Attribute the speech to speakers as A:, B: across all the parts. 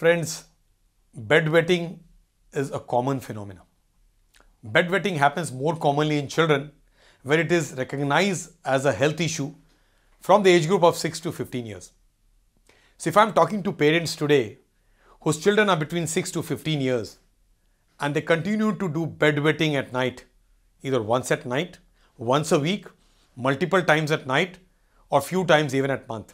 A: Friends, bedwetting is a common phenomenon. Bedwetting happens more commonly in children where it is recognized as a health issue from the age group of 6 to 15 years. So if I'm talking to parents today whose children are between 6 to 15 years and they continue to do bedwetting at night, either once at night, once a week, multiple times at night, or few times even at month,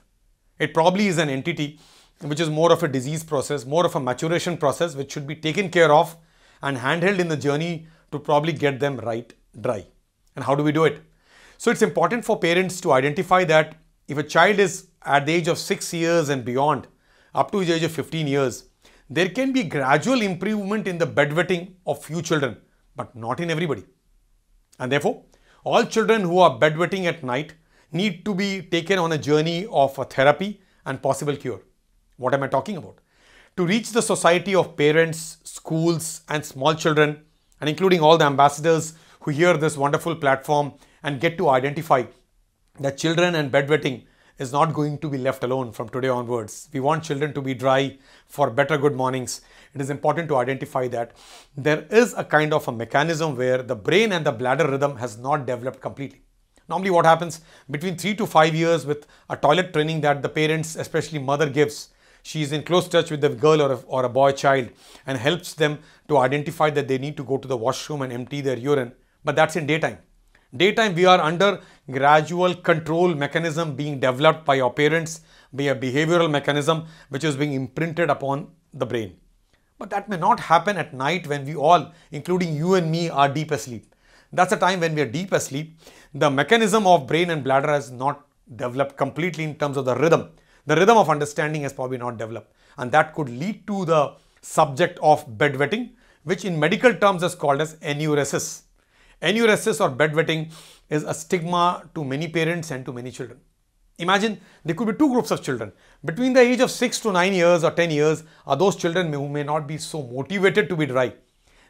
A: it probably is an entity which is more of a disease process, more of a maturation process which should be taken care of and handheld in the journey to probably get them right dry. And how do we do it? So it's important for parents to identify that if a child is at the age of 6 years and beyond, up to the age of 15 years, there can be gradual improvement in the bedwetting of few children, but not in everybody. And therefore, all children who are bedwetting at night need to be taken on a journey of a therapy and possible cure. What am I talking about? To reach the society of parents, schools and small children, and including all the ambassadors who hear this wonderful platform and get to identify that children and bedwetting is not going to be left alone from today onwards. We want children to be dry for better good mornings. It is important to identify that there is a kind of a mechanism where the brain and the bladder rhythm has not developed completely. Normally what happens between 3 to 5 years with a toilet training that the parents, especially mother, gives, she is in close touch with the girl or a boy child and helps them to identify that they need to go to the washroom and empty their urine. But that's in daytime. Daytime we are under gradual control mechanism being developed by our parents, by a behavioral mechanism which is being imprinted upon the brain. But that may not happen at night when we all, including you and me, are deep asleep. That's a time when we are deep asleep. The mechanism of brain and bladder has not developed completely in terms of the rhythm. The rhythm of understanding has probably not developed. And that could lead to the subject of bedwetting, which in medical terms is called as enuresis. Enuresis or bedwetting is a stigma to many parents and to many children. Imagine there could be two groups of children. Between the age of 6 to 9 years or 10 years are those children who may not be so motivated to be dry.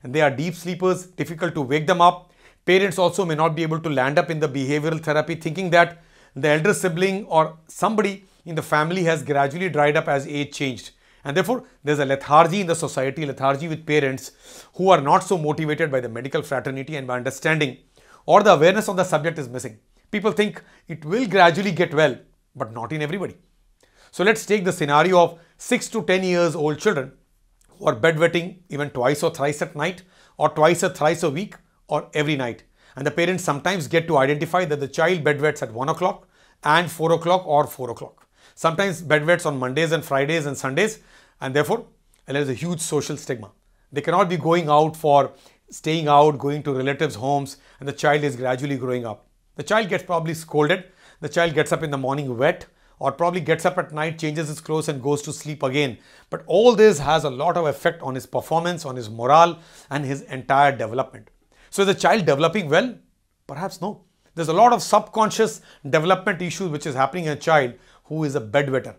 A: And they are deep sleepers, difficult to wake them up. Parents also may not be able to land up in the behavioral therapy thinking that the elder sibling or somebody in the family has gradually dried up as age changed. And therefore, there's a lethargy in the society, lethargy with parents who are not so motivated by the medical fraternity and by understanding, or the awareness of the subject is missing. People think it will gradually get well, but not in everybody. So let's take the scenario of 6 to 10 years old children who are bedwetting even twice or thrice at night, or twice or thrice a week, or every night. And the parents sometimes get to identify that the child bedwets at 1 o'clock and 4 o'clock or 4 o'clock. Sometimes bedwets on Mondays and Fridays and Sundays, and therefore there is a huge social stigma. They cannot be going out for staying out, going to relatives' homes, and the child is gradually growing up. The child gets probably scolded, the child gets up in the morning wet, or probably gets up at night, changes his clothes and goes to sleep again. But all this has a lot of effect on his performance, on his morale and his entire development. So is the child developing well? Perhaps no. There's a lot of subconscious development issues which is happening in a child who is a bedwetter.